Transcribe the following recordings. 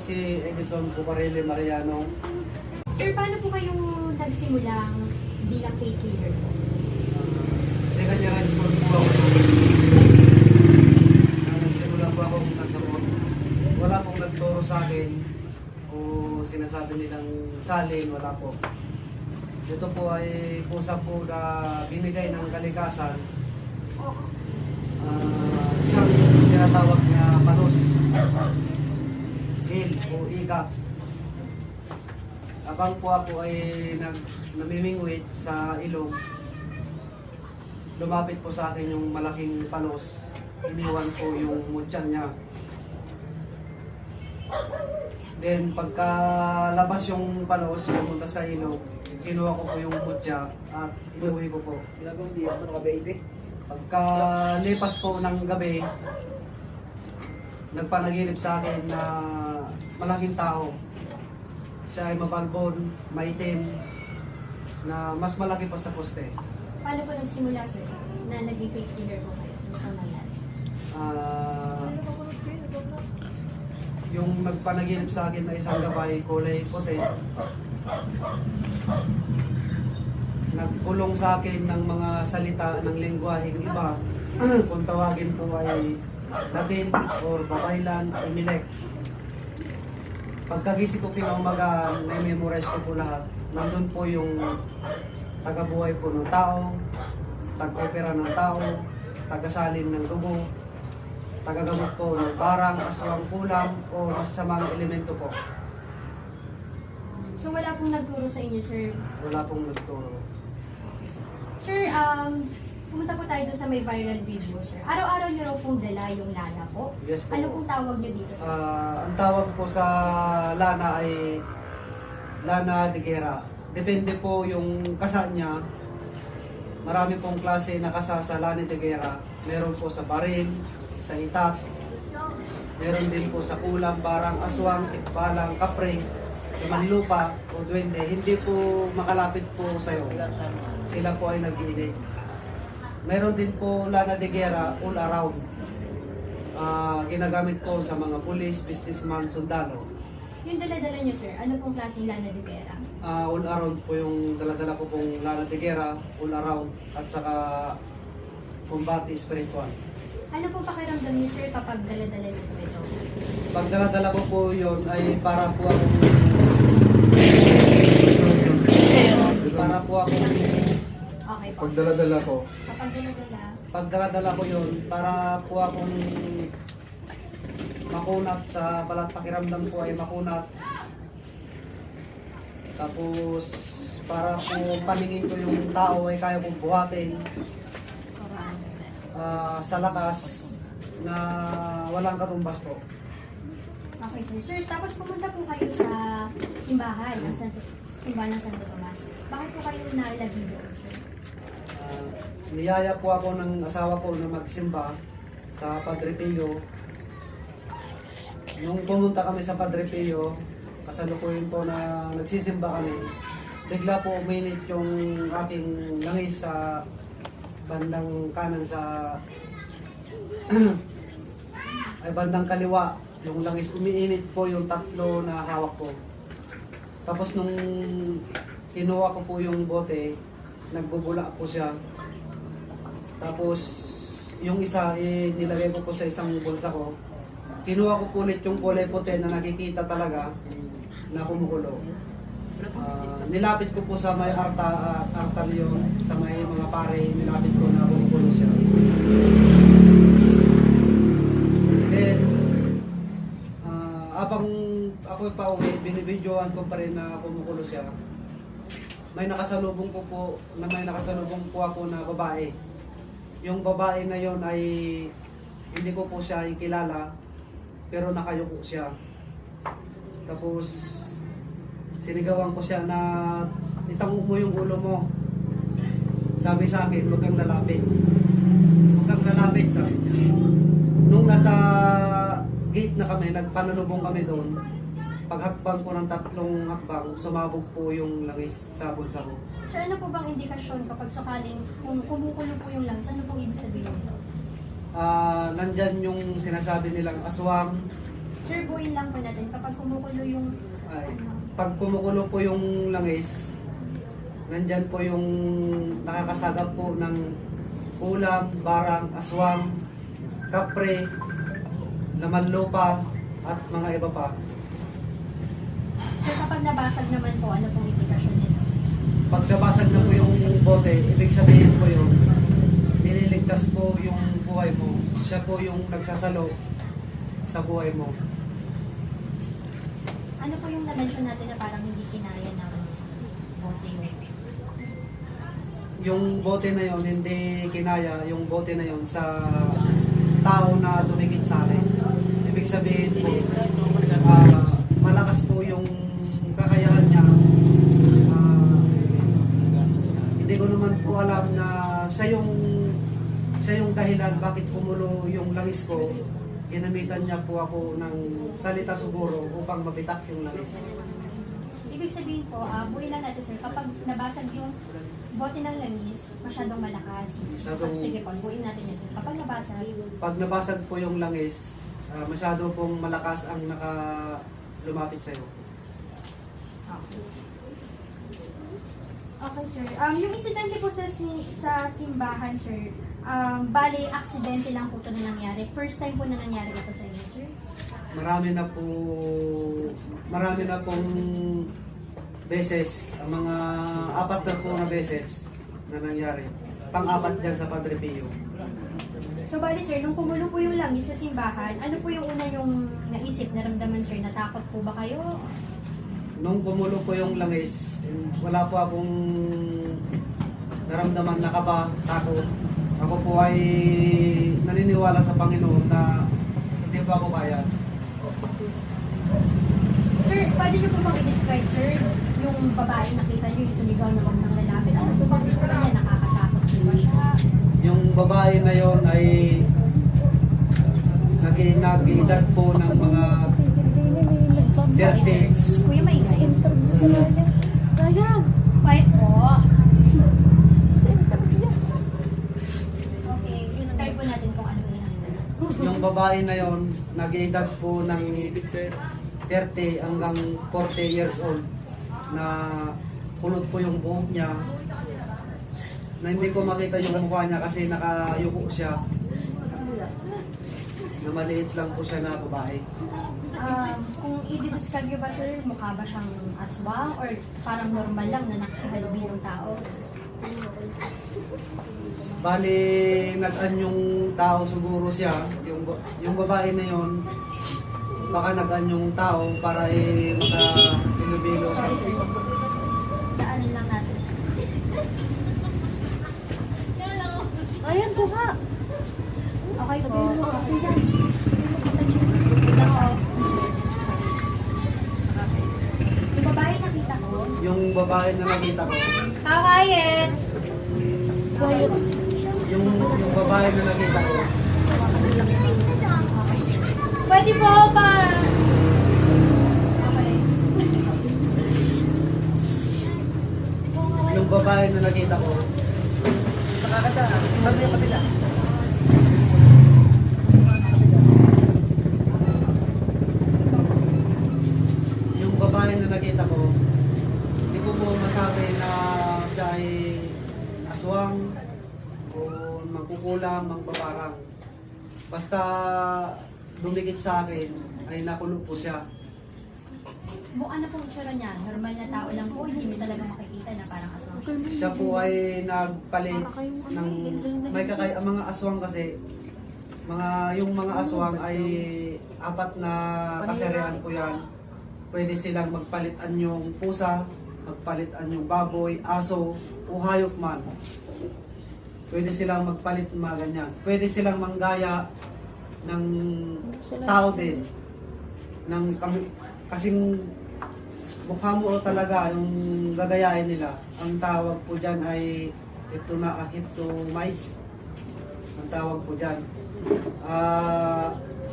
si Edison Bucareli Mariano. Sir, paano po kayo nagsimulang bilang faith healer po? Second year high school po ako. Nagsimula po ako nagkaroon. Wala pong nagturo sa akin o sinasabi nilang salin, wala po. Ito po ay pusa po na binigay ng kalikasan. Isang tinatawag na panos. Il o ikat. Abang po ako ay namimingwit sa ilong, lumapit po sa akin yung malaking panos. Iniwan po yung mutyan niya. Then pagkalabas yung panos, pumunta sa ilong, kinuha ko po yung mutya at inuwi ko po. Ginagawang di ako naka-baby. Pagkalipas po ng gabi, nagpanaginip sa akin na malaking tao. Siya ay mabalbon, maitim, na mas malaki pa sa poste. Paano po nagsimula, sir, na naging faith healer po kayo? Ano nangyari? Yung nagpanaginip sa akin na isang gabay kulay puti, nagpulong sa akin ng mga salita ng lengguaheng iba. Kung tawagin po ay Latin or Babaylan o Milek. Pagkagising ko pinaumagaan, na-memorize ko po lahat. Nandun po yung tagabuhay po ng tao, tag-opera ng tao, tagasalin ng dugo, tagagamot po ng parang, aswang kulam o masasamang elemento po. So wala pong nagturo sa inyo, sir? Wala pong nagturo. Sir, pumunta po tayo doon sa may viral video, sir. Araw-araw niyo raw pong dala yung lana po. Yes po. Ano pong tawag niyo dito, sir? Ang tawag po sa lana ay lana de guerra. Depende po yung kasa niya. Marami pong klase na kasa sa lana de guerra. Meron po sa baril, sa itak. Meron din po sa kulam, barang, aswang, ikbalang, kapre, manlupa o duwende. Hindi po makalapit po sa'yo. Sila po ay nag-iinit. Meron din po lana de guerra all around. Ginagamit po sa mga pulis, businessman, sundalo. Yung dala-dala niyo, sir, ano pong klaseng lana de guerra? All around po yung dala-dala ko pong lana de guerra, all around, at saka combate spiritual. Ano po pakiramdam niyo, sir, kapag dala-dala niyo po ito? Pag dala-dala ko po yun ay para po ako Okay po. Pag dala-dala ko, Kapag dala-dala, pag dala-dala ko yun, para po akong makunat sa balat, pakiramdam ko ay makunat. Tapos para po paningin ko yung tao ay kaya kong buhatin sa lakas na walang katumbas po. okay, sir. Sir, tapos pumunta po kayo sa simbahan ng simbahan ng Santo Tomas. Bakit po kayo nalagi doon, sir? Niyaya po ako ng asawa ko na magsimba sa Padre Pio. Nung pumunta kami sa Padre Pio, kasalukuyan po na nagsisimba kami, bigla po uminit yung aking langis sa bandang kanan sa ay bandang kaliwa. Yung langis umiinit po yung tatlo na hawak ko. Tapos nung kinuha ko po yung bote, nagbubula po siya. Tapos yung isa nilagay ko po sa isang bulsa ko. Kinuha ko po ulit yung kulay puti na nakikita talaga na kumukulo. Nilapit ko po sa may artalion, sa may mga pare, nilapit ko na kumukulo siya. Then, habang ako pa uwi, binibidyoan ko pa rin na kumukulo siya. May nakasalubong po ako na babae. Yung babae na yon ay hindi ko po siya ikilala, pero nakayuko siya. Tapos sinigawan ko siya na itango mo yung ulo mo. Sabi sa akin, huwag kang lalapit. Huwag kang lalapit. Nung nasa gate na kami, nagpanalubong kami doon. Paghakbang ko ng 3 hakbang, sumabog po yung langis sa bulsa ko. Sir, ano po bang indikasyon kapag sakaling kung kumukulo po yung langis, ano pong ibig sabihin nito? Nandyan yung sinasabi nilang aswang, Sir, buuin lang po natin. Kapag kumukulo yung... Ay, pag kumukulo po yung langis, nandyan po yung nakakasagap po ng ulam, barang, aswang, kapre, laman lupa, at mga iba pa. Sir, kapag nabasag naman po, ano pong indikasyon nito? Pag nabasag na po yung bote, ibig sabihin po yun, nililigtas po yung buhay mo. Siya po yung nagsasalo sa buhay mo. Ano po yung na-mention natin na parang hindi kinaya ng bote yung... Yung bote na yon hindi kinaya yung bote na yon sa tao na dumikit sa akin. Ibig sabihin po, malakas po yung kakayahan niya. Hindi ko naman po alam na siya yung dahilan bakit kumulo yung langis ko. Ginamitan niya po ako ng salita siguro upang mabitak yung langis. Ibig sabihin po, buuin lang natin sir, kapag nabasag yung bote ng langis, masyadong malakas. Sige po, buuin natin yun sir. Kapag nabasag, Pag nabasag po yung langis, masyado pong malakas ang lumapit sa'yo. okay sir. Okay sir. Yung insidente po sa simbahan sir, bali, aksidente lang po ito na nangyari. First time po na nangyari ito sa inyo sir? Marami na pong beses, ang mga 4 na po na beses na nangyari. Pang-apat dyan sa Padre Pio. So bali sir, nung kumulo po yung langis sa simbahan, ano po yung una yung naisip, naramdaman sir? Natakot po ba kayo? Nung kumulo po yung langis, wala po akong naramdaman na kaba, takot. Ako po ay naniniwala sa Panginoon na hindi pa ako kaya. Sir, pwede niyo po bang i-describe sir, yung babae nakita niyo, yung sumigaw naman ng lalaki, ano po bang itsura niya? Nakakatakot po ba siya? Yung babae na yon ay nag-edad po ng mga 30. Kuya, may isa. Quiet po. Okay, describe po natin kung ano yung nakita. Yung babae na yon nag-edad po ng 30 hanggang 40 years old na kulot po yung buhok niya na hindi ko makita yung mukha niya kasi nakayuko siya na maliit lang po siya na babae. Kung i-describe niyo ba sir, mukha ba siyang aswang or parang normal lang na nakahalubing ng tao? Bali, nag-an yung tao siguro siya, yung babae na yon baka nag-an yung tao para maka-bilubilo sa Sorry sir. Daanin lang natin. Ayan po nga. Okay po. Yung babae nakita ko. yung babae na nakita ko. Kakayen! Yung babae na nakita ko, Pwede po pa! Okay. yung babae na nakita ko, Nakakata. Saan yung kabila? yung babae na nakita ko, hindi ko po masabi na siya ay aswang o mangkukulam, mangbabarang. Basta dumikit sa akin ay nakulong po siya. Ano pong itsura niya? Normal na tao lang po, hindi mo talaga makikita na parang aswang siya. Siya po ay nagpalit ng ang mga aswang kasi yung mga aswang ay 4 na kasarian po yan. Pwede silang magpalitan yung pusa, magpalitan yung baboy, aso, o hayop man. Pwede silang magpalit mga ganyan. Pwede silang manggaya ng tao din. Kasing mukha mo talaga yung gagayain nila. Ang tawag po dyan ay Hippomice. Ang tawag po dyan.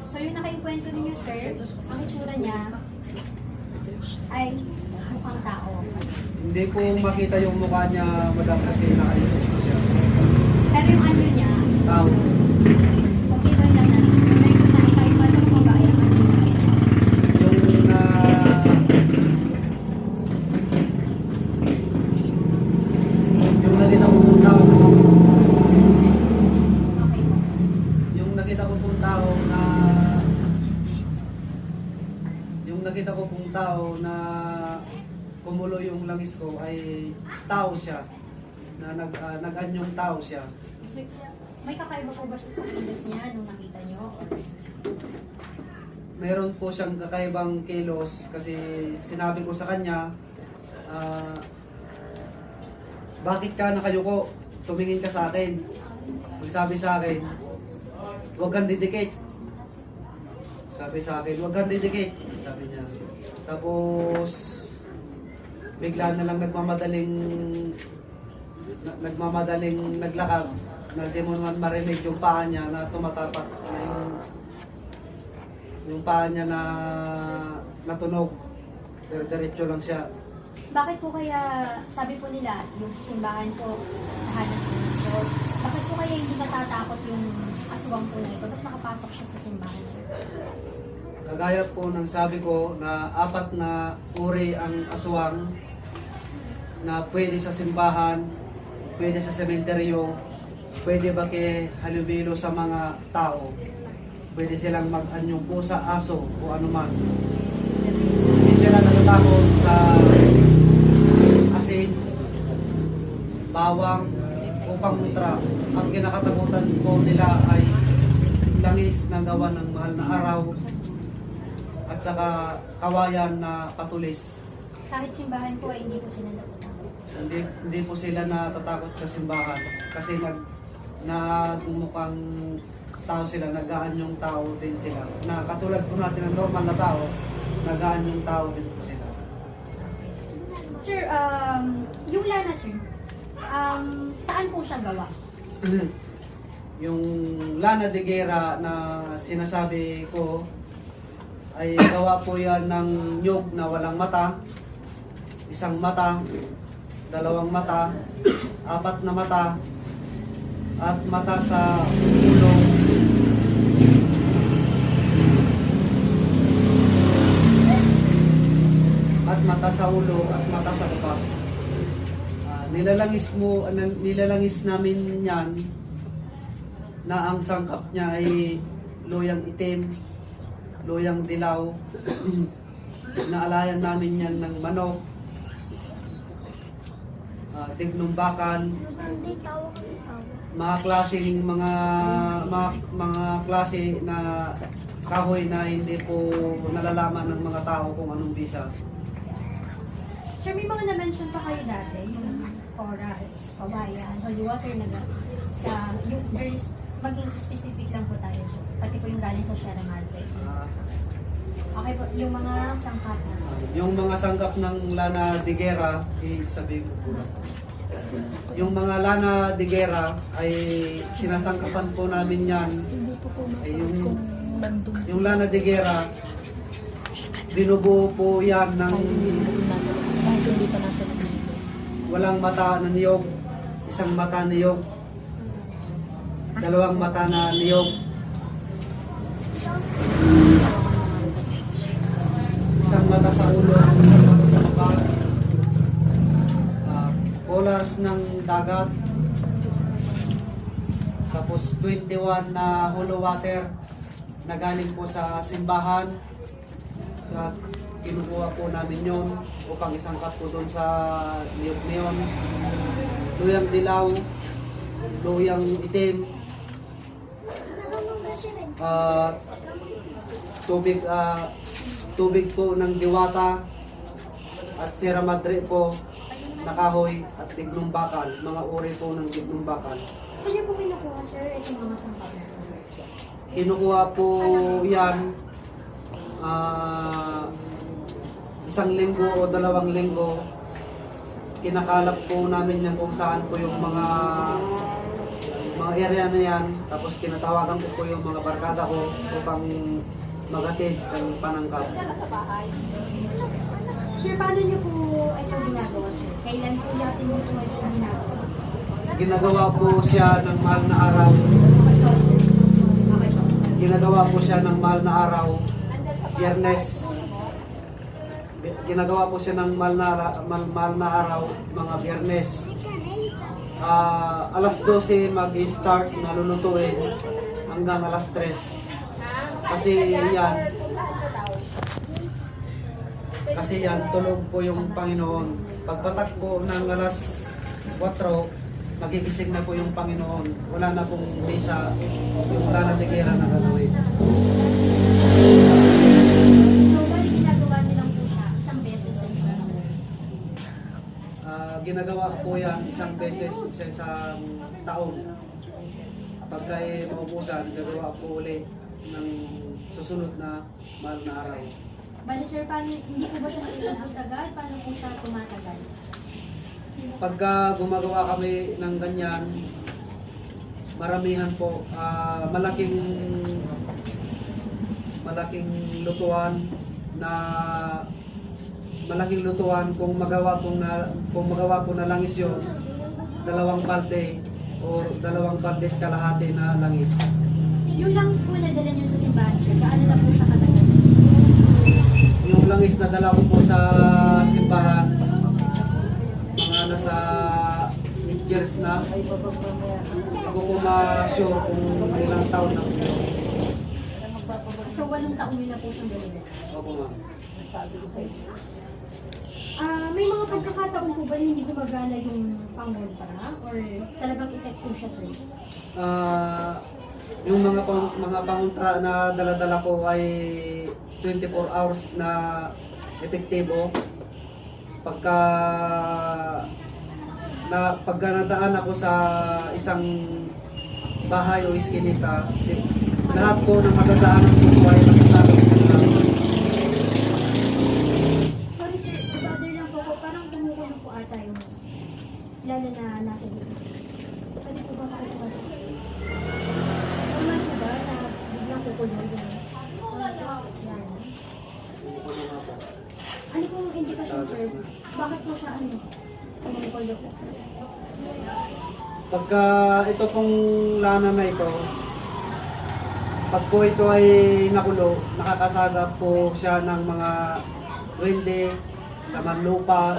So yung nakaikwento ninyo sir, ang itsura niya ay mukhang tao. Hindi ko makita yung mukha niya, madam, kasi nakayuko po siya. Pero yung ano niya, Tao. okay ba lang natin? Nakikita yung babae ang ano niya. tao na kumulo yung langis ko ay tao siya. Na nag-anyong tao siya. May kakaiba po ba siya sa kilos niya nung nakita niyo? Or Meron po siyang kakaibang kilos kasi sinabi ko sa kanya, bakit ka nakayuko? Tumingin ka sa akin. Magsabi sa akin, huwag kang didikit. Sabi sa akin, huwag kang didikit. Sabi niya. Tapos, bigla na lang nagmamadaling naglakad na di mo naman marinig yung paa niya na tumatapak na yung paa niya na natunog. Diretso lang siya. bakit po kaya, sabi po nila, yung sa simbahan po, tahanan po ng Diyos, bakit po kaya hindi natatakot yung aswang po na ito? Ba't nakapasok siya sa simbahan, sir? Kagaya po ng sabi ko na 4 na uri ang aswang na pwede sa simbahan, pwede sa sementeryo, pwede ba kay halubilo sa mga tao, pwede silang mag-anyong pusa, aso o anuman. Hindi sila natatakot sa asin, bawang o pangutra. Ang kinakatakutan po nila ay langis na gawa ng mahal na araw at saka kawayan na patulis. Kahit simbahan po ay hindi po sila natatakot. Hindi po sila natatakot sa simbahan kasi nagmumukhang tao sila, nagaan yung tao din sila. Na katulad po natin ng normal na tao, nagaan yung tao din po sila. Sir, yung lana, sir, saan po siya gawa? Yung lana de guerra na sinasabi ko ay gawa po yan ng nyug na walang mata, isang mata, 2 mata, 4 na mata, at mata sa ulo. At mata sa ulo at mata sa upa. Nilalangis namin yan na ang sangkap niya ay luyang itim, luyang dilaw. Naalayan namin yan ng manok, tignumbakan, mga klaseng mga klase na kahoy na hindi po nalalaman ng mga tao kung anong bisa. Sir, may mga na-mention pa kayo dati, yung corals, pabayan, holy water na sa yung there's maging specific lang po tayo. So, pati po yung galing sa Sierra Madre. Okay po, yung mga sangkap na. Yung mga sangkap ng lana de guerra, sabihin ko po. Yung mga lana de guerra ay sinasangkapan po namin yan. Hindi po po Ay, kung nandun yung lana de guerra, binubuo po yan ng kahit hindi pa nasa loob. walang mata na niyog, isang mata na niyog, 2 mata na niyog, isang mata sa ulo, isang mata sa mukha, colors ng dagat, tapos 21 na hollow water na galing po sa simbahan. At kinukuha po namin yun upang isangkap po doon sa niyog na yun. Luyang dilaw, luyang itim, tubig po ng diwata at Sierra Madre po na kahoy at tignong bakal, mga uri po ng tignong bakal. Saan niyo po kinukuha, sir, itong mga sangkap na? Kinukuha po yan 1 linggo o 2 linggo. Kinakalap po namin yan kung saan po yung mga area na yan. Tapos tinatawagan ko po yung mga barkada ko upang magatid ang panangkap. Sir, paano niyo po ito ginagawa, sir? Kailan po natin yung sumunod na ginagawa? Ginagawa po siya ng mahal na araw. Okay, sorry, sir. Okay, po. Ginagawa po siya ng mahal na araw. Biyernes. Ginagawa po siya ng mahal na araw, mga Biyernes. Alas 12 mag-start na lulutuin hanggang alas 3. Kasi yan, Kasi yan, tulog po yung Panginoon. Pagpatak po ng alas 4, magigising na po yung Panginoon. Wala na pong misa, wala na tigiran na gagawin. So, bali ginagawa nilang po siya isang beses sa isang taon. Ginagawa po yan isang beses sa isang taon. Pagka maubusan, gagawa po ulit ng susunod na mahal na araw. Bali sir, paano, hindi po ba siya nailabos agad? Paano po siya tumatagal? Pagka gumagawa kami ng ganyan, maramihan po, malaking lutuan na malaking lutuan kung magawa po na langis yon, 2 balde o 2 balde kalahati na langis. Yung langis po na dala niyo sa simbahan sir, paano na po siya katagal sa inyo? Yung langis na dala ko po sa simbahan, mga nasa 8 years na. Ako po ma-sure kung ilang taon na po. So, 8 taon niyo na po siyang dala. Opo ma'am. May mga pagkakataon po ba na hindi gumagana yung pangontra? Or talagang effective siya sir? Yung mga pangontra na dala-dala ko ay 24 hours na epektibo. Pagka nadaan ako sa isang bahay o iskinita, lahat po ng magdadaanan ko ay masasabi ko na. Sorry sir, bother lang po ako. Parang kumukulong po ata yung lalo na nasa dito. Pwede po ba makita sir? Normal po ba na biglang kukulong yun? Yan. Ano pong indikasyon sir? Bakit po siya kumukulong po? Pagka ito pong lana na ito, pag po ito ay nakulo, nakakasagap po siya ng mga duwende, laman lupa,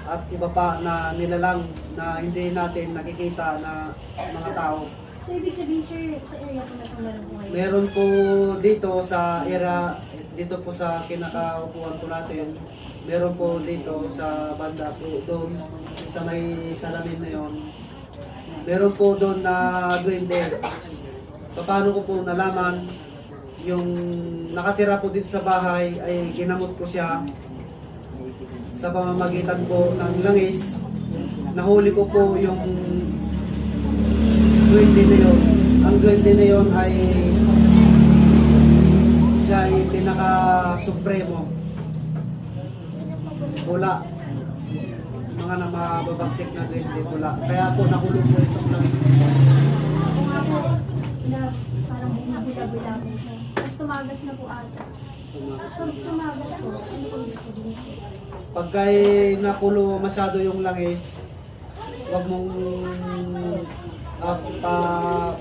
at iba pa na nilalang na hindi natin nakikita na mga tao. So ibig sabihin sir, sa area po na itong meron po ngayon? Meron po dito sa area, dito po sa kinakaupuan po natin, meron po dito sa banda po doon, sa may salamin na yon. Meron po doon na duwende. Paano ko po nalaman, yung nakatira po dito sa bahay ay ginamot ko siya sa pamamagitan po ng langis. Nahuli ko po yung duwende na yun. Ang duwende na yun ay siya ay pinaka-supremo. Wala. Mga na mababagsik na duwende, wala. Kaya po nahulog po itong langis. Ako nga po, na parang bumabula-bula po siya. Tapos tumagas na po ata. Pag tumagas po, ano po yung sabihin sir? Pagka nakulo masyado yung langis, huwag mong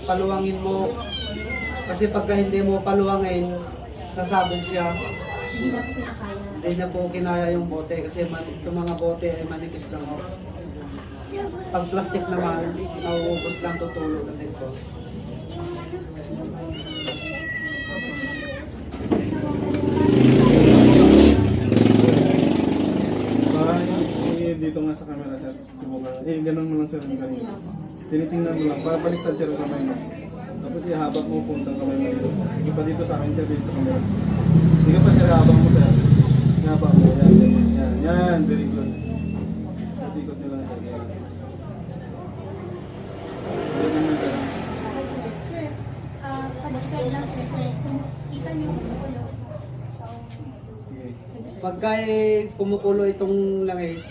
paluwangin mo. Kasi pagka hindi mo paluwangin, sasabog siya. Hindi na po pinakaya. Hindi na po kinaya yung bote kasi itong mga bote ay manipis lang ako. Pag plastic naman, nauubos lang tutulog natin po. Dito nga sa camera, sir. Subukan. Ganun mo lang, sir, yung kanina. Tinitingnan mo lang. Baliktad, sir, yung kamay mo. Tapos ihabak mo puntang kamay mo dito. Hindi pa dito sa akin, sir, dito sa camera. Hindi ka pa, sir, ihabak mo, sir. Ihabak mo. Yan, yan, yan. Yan, very good. Ikot nyo lang, sir. Yan. Ganun mo, sir. Okay sir. Sir, pa-describe lang sir. Sir, kung kita niyo kumukulo. Sige. Pagka kumukulo itong langis,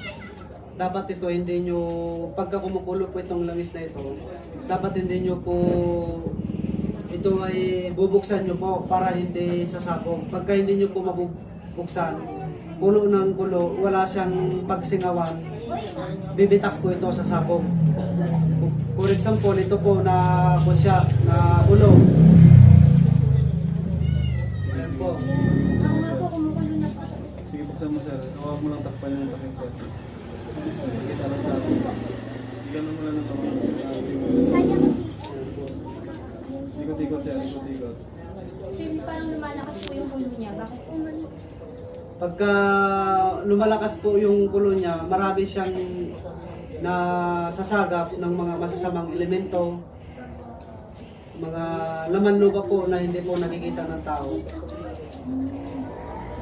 dapat ito hindi nyo, pagka kumukulo po itong langis na ito, dapat hindi nyo po ito ay bubuksan nyo po para hindi sasabog. Pagka hindi nyo po mabubuksan, kulo ng kulo, wala siyang pagsingawan, bibitak po ito sa sabog. For example, ito po na siya, na kulo. Ayan po. Ako nga po, kumukulo na po. Sige, buksan mo, sir. Huwag mo lang takpan yung takip, sir. Sige, kita lang sa atin. Ganun mo lang ng kamay. Kaya ko Ikot-ikot, sir. Ikot-ikot. sir, parang lumalakas po yung ulo niya. Bakit? Pagka lumalakas po yung kulo niya, marami siyang nasasagap ng mga masasamang elemento, mga laman lupa po na hindi po nakikita ng tao.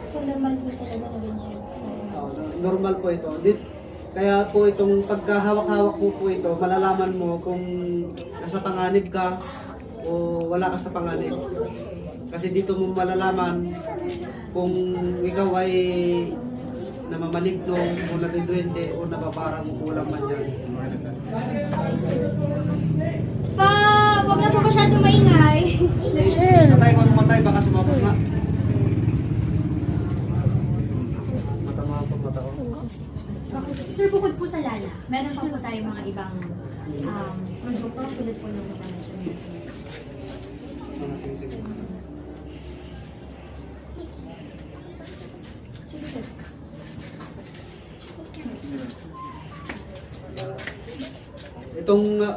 So normal po talaga na ganyan. Normal po ito. Kaya po itong pagkahawak-hawak po ito, malalaman mo kung nasa panganib ka o wala ka sa panganib. Kasi dito mo malalaman kung ikaw ay namamaligno o nadidwente o nababarang kulang man yan. Wag na po masyado maingay. Matay ko ang matay, baka sumabot nga. Matama ang mata ko. Sir, bukod po sa Lana, meron pa po tayong mga ibang produkto tulad po ng mga mention niyo. Mga singsing. Sige, sir.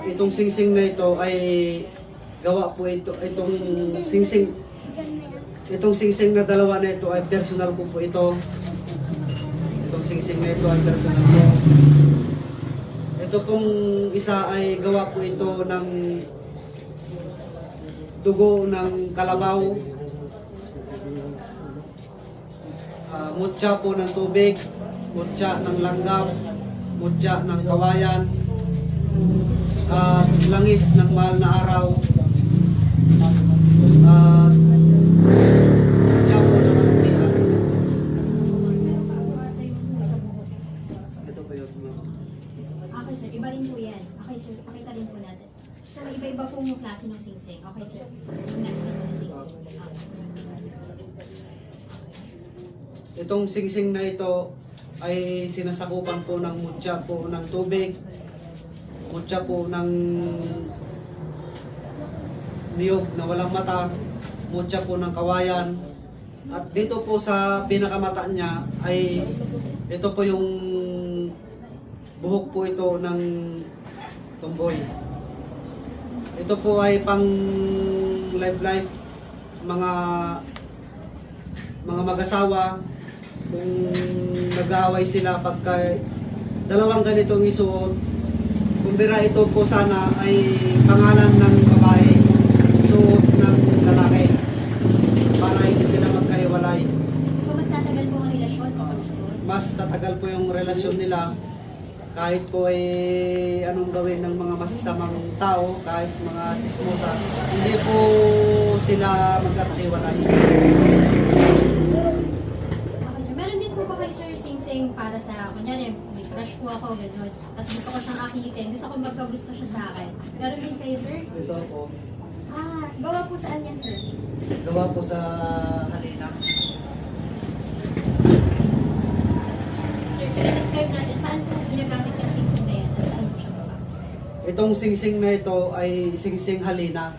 Itong singsing na ito ay gawa po itong singsing na dalawa na ito ay personal ko po ito. Itong singsing na ito ay personal ko. Ito pong isa ay gawa po ito ng dugo ng kalabaw, mutya po ng tubig, mutya ng langgam, mutya ng kawayan, at langis ng mahal na araw, at mutya po ng kalupihan. Ito po yun, ma'am. Okay, sir. Iba rin po yan. Okay, sir. Pakita rin po natin. So, iba-iba po yung klase ng singsing. Okay, sir. Yung next na po yung singsing. Itong singsing na ito ay sinasakupan po ng mutya po ng tubig, mutya po ng niyog na walang mata, mutya po ng kawayan. At dito po sa pinakamata niya ay ito po yung buhok po ito ng tumboy. Ito po ay pang life mga mag-asawa kung nag-aaway sila pagka dalawang ganitong isuot. Kumbira ito po sana ay pangalan ng babae, suot ng lalaki para hindi sila magkahiwalay. So, mas tatagal po ang relasyon kapag suot? Mas tatagal po yung relasyon nila kahit po ay anong gawin ng mga masasamang tao, kahit mga tismosa, hindi po sila magkakahiwalay. Okay, sir. Meron din po ba kayo, sir, sing-sing para sa, kunyari, may crush po ako, gano'n. Tapos gusto ko siyang akitin. Gusto ko magkagusto siya sa akin. Meron din kayo, sir? Ito po, Gawa po saan yan, sir? gawa po sa halina. Sir, sige, describe natin. Saan po ginagamit yung sing-sing na yan? Saan po siya gawa? Itong singsing na ito ay singsing halina.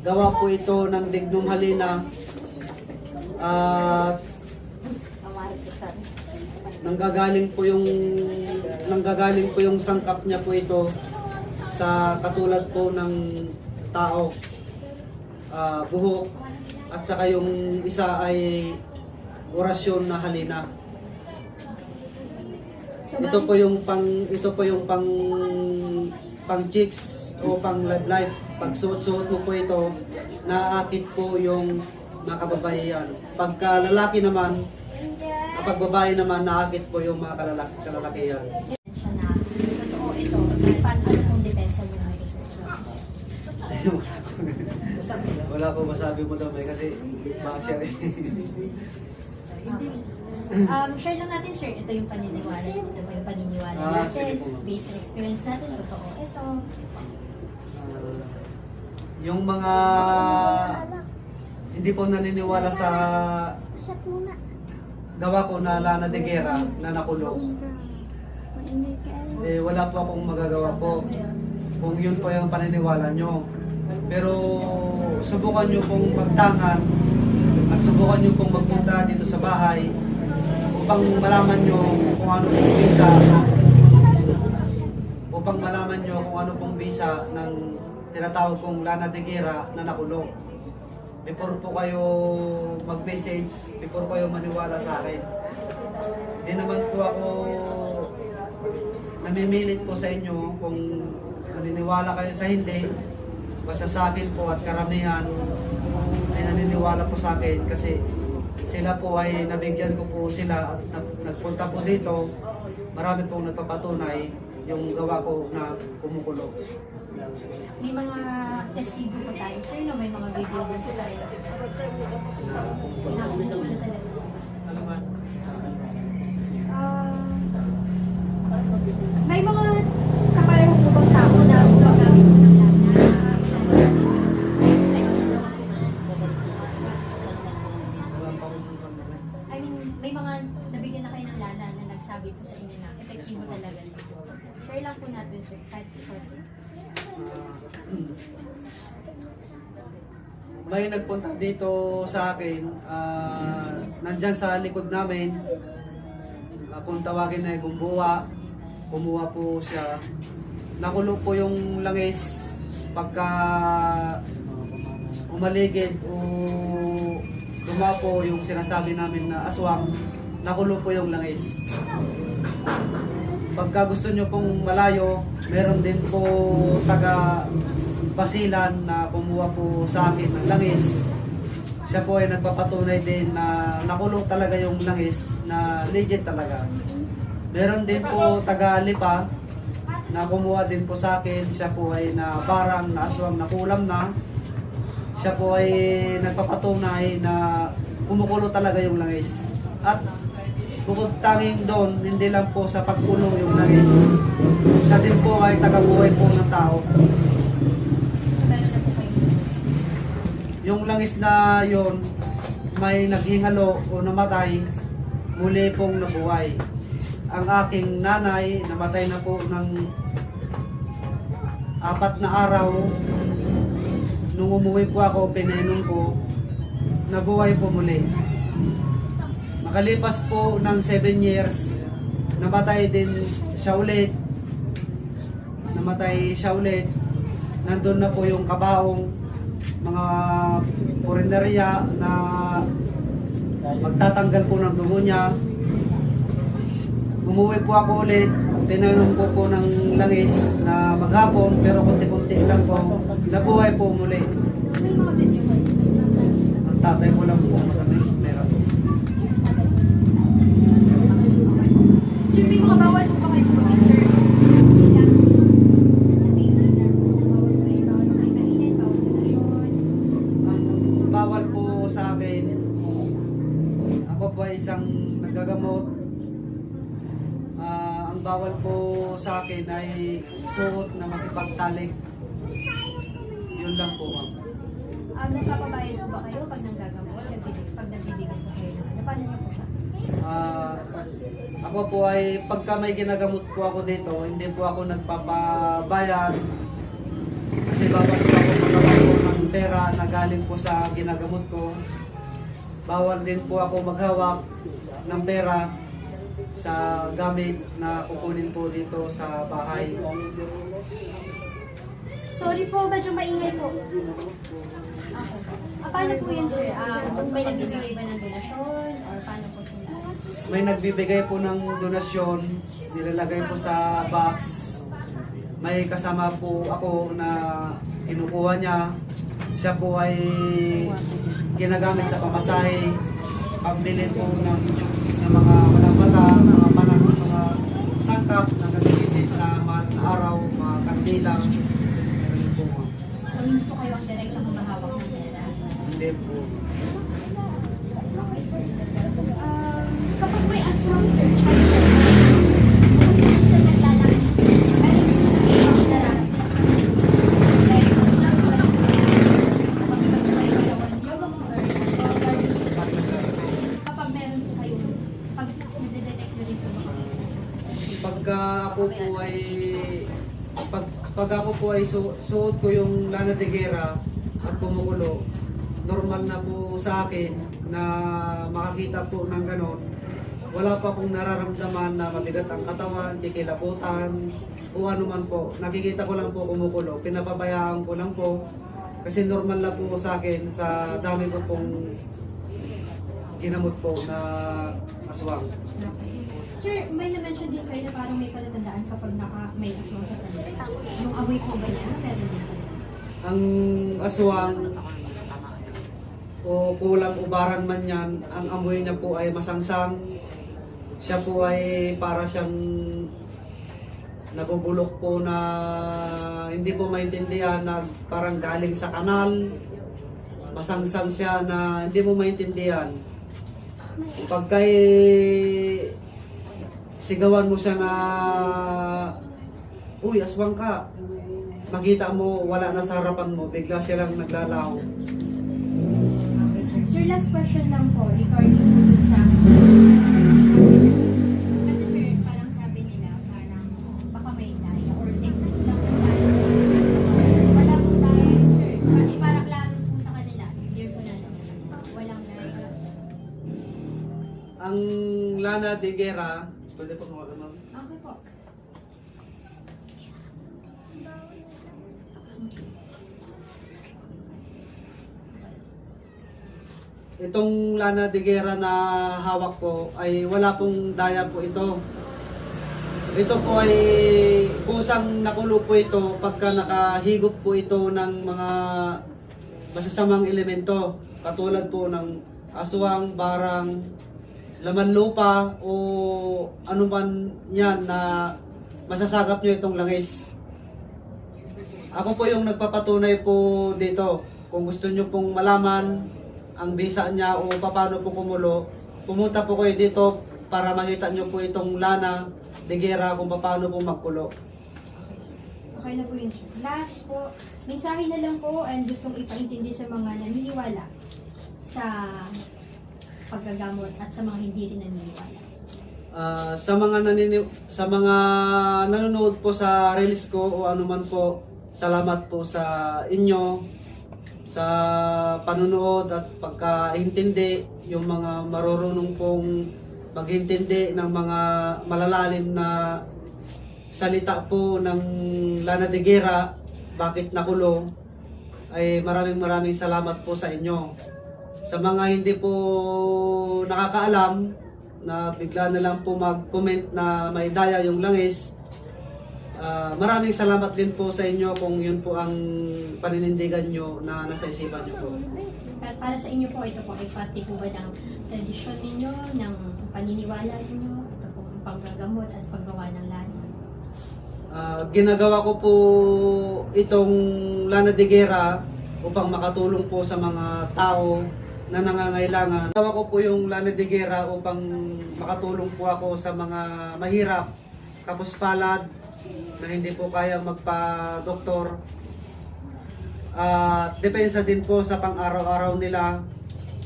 Gawa po ito ng dignum halina at nanggagaling po yung sangkap niya po ito sa katulad po ng tao, buhok, at saka yung isa ay orasyon na halina. So, Ito po yung pang chicks o pang life. Pag suot-suot mo po ito, naaakit po yung mga kababaihan. Pagka lalaki naman, kapag babae naman, naakit po yung mga kalalakihan. siya na totoo ito. Paano pong depensa niyo na research? Wala po masabi mo daw kasi baka siya rin. Share lang natin, sir. Ito yung paniniwala. Ito ba yung paniniwala natin? sige po. Based on experience natin, totoo ito. Yung mga hindi po naniniwala sa gawa ko na Lana de Guerra na nakulong, wala po akong magagawa po kung yun po yung paniniwala nyo. Pero subukan nyo pong magtangan at subukan nyo pong magpunta dito sa bahay upang malaman nyo kung ano pong bisa ng tinatawag kong Lana de Guerra na nakulong. before po kayo mag-message, before kayo maniwala sa akin. Hindi naman po ako namimilit po sa inyo kung naniniwala kayo sa hindi. Basta sa akin po at karamihan ay naniniwala po sa akin kasi sila po ay nabigyan ko po sila at nagpunta po dito. Marami pong nagpapatunay yung gawa ko na kumukulo. May mga testigo po tayo, sir, no? May mga video din po tayo. Nakakulukulo talaga. Ano nga? May mga kapareho po bang tao na gumagamit po ng lana? I mean, may mga nabigyan na kayo ng lana na nagsabi po sa inyo na epektibo talaga. Share lang po natin, sir, kahit shortly. May nagpunta dito sa akin, nandyan sa likod namin, kung tawagin na gumbuwa, kumuha po siya. Nakulong po yung langis pagka umaligid o dumapo yung sinasabi namin na aswang, nakulong po yung langis. Pagka gusto nyo pong malayo, meron din po taga Basilan na kumuha po sa akin ng langis. Siya po ay nagpapatunay din na nakulong talaga yung langis, na legit talaga. Meron din po taga Lipa na kumuha din po sa akin. Siya po ay na barang na aswang na kulam na. Siya po ay nagpapatunay na kumukulo talaga yung langis. At bukod tanging doon, hindi lang po sa pagkulong yung langis. Siya din po ay tagabuhay po ng tao. So, meron na po kayo. Yung langis na yon may naghingalo o namatay, muli pong nabuhay. Ang aking nanay, namatay na po ng 4 na araw. Nung umuwi po ako, pinainom ko, nabuhay po muli. Makalipas po ng 7 years, namatay din siya ulit. Namatay siya ulit. Nandun na po yung kabaong, mga purinarya na magtatanggal po ng dugo niya. Umuwi po ako ulit, pinainom ko po ng langis na maghapon, pero konti-konti lang po. Nabuhay po muli. May mga video kayo. Ang tatay ko lang po meron. Sir, may mga bawal po ba kayo po, sir? Ang bawal po sa akin, ako po ay isang nagagamot. Ang bawal po sa akin ay suot na makipagtalik. Yun lang po, ma'am. Nagpapabayad po ba kayo pag nanggagamot? Pag nagbibigay po kayo? Paano niyo po siya? Ako po ay pagka may ginagamot po ako dito, hindi po ako nagpapabayad kasi bawal po ako maghawak po ng pera na galing po sa ginagamot ko. Bawal din po ako maghawak ng pera sa gamit na kukunin po dito sa bahay. Sorry po, medyo maingay po. Paano po yun, sir? May nagbibigay ba ng donasyon? Or paano po sila? May nagbibigay po ng donasyon, nilalagay po sa box. May kasama po ako na kinukuha niya. Siya po ay ginagamit sa pamasahe, pambili po ng mga malambata, mga panang, mga sangkap na gagamitin sa mahal na araw, mga kandilang. Ganun po, ma'am. So, hindi po kayo ang direkta humahawak ng pera? Hindi po. Okay, sir. Kapag may aswang, sir, sa naglalakis, meron din na ibang nararamdaman. Like, for example, kapag meron po kayo, pag nade-detect nyo rin po mga aswang sa pera. Pagka ako po ay pag ako po ay suot ko yung lana de guerra at kumukulo, normal na po sa akin na makakita po ng ganon. Wala pa akong nararamdaman na mabigat ang katawan, kikilabutan, o ano man po. Nakikita ko lang po kumukulo, pinapabayaan ko lang po Kasi normal na po sa akin sa dami ko pong ginamot po na aswang. Okay. Sir, may na-mention din kayo na parang may palatandaan kapag may aswang sa kanila. Yung amoy po ba niya? Meron din po. Ang aswang o kulang ubaran man yan, ang amoy niya po ay masangsang. Siya po ay para siyang nabubulok po na hindi po maintindihan na parang galing sa kanal. Masangsang siya na hindi mo maintindihan. Pagkay sigawan mo siya na uy, aswang ka. Makita mo, wala na sa harapan mo, bigla silang naglalaho. Okay, sir. Sir, last question lang po regarding po dun sa kasi sir, parang sabi nila, parang baka may daya or technique lang po tayo. Wala po tayo, sir. Parang klaro po sa kanila. Clear po natin sa kanila. Walang daya. Ang Lana de Guerra, pwede po mga ma'am. Okay po. Itong Lana de Guerra na hawak ko ay wala pong daya po ito. Ito po ay kusang nakulo po ito pagka nakahigop po ito ng mga masasamang elemento. Katulad po ng aswang, barang, laman lupa o ano man yan na masasagap nyo itong langis. Ako po yung nagpapatunay po dito. Kung gusto nyo pong malaman ang bisa niya o paano po kumulo, pumunta po kayo dito para makita nyo po itong Lana de Guerra kung paano po magkulo. Okay, sir. Okay na po yun, sir. Last po, mensahe na lang po and gustong ipaintindi sa mga naniniwala sa paggagamot at sa mga hindi rin naniniwala. Sa mga nanonood po sa reels ko o anuman po, salamat po sa inyo sa panunood at pagkaintindi, yung mga marurunong pong maghintindi ng mga malalalim na salita po ng Lana de Guerra, bakit nakulong, ay maraming salamat po sa inyo. Sa mga hindi po nakakaalam, na bigla na lang po mag-comment na may daya yung langis, maraming salamat din po sa inyo kung yun po ang paninindigan nyo na nasa isipan nyo po. Para sa inyo po, ito po ay parte po ba ng tradisyon ninyo, ng paniniwala ninyo, ito po ang panggagamot at paggawa ng lana. Ginagawa ko po itong Lana de Guerra upang makatulong po sa mga tao na nangangailangan. Ginagawa ko po yung Lana de Guerra upang makatulong po ako sa mga mahirap, kapuspalad, na hindi po kayang magpa-doktor. At depensa din po sa pang-araw-araw nila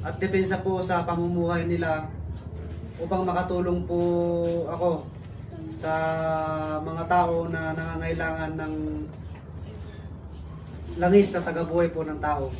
at depensa po sa pamumuhay nila upang makatulong po ako sa mga tao na nangangailangan ng langis na tagabuhay po ng tao.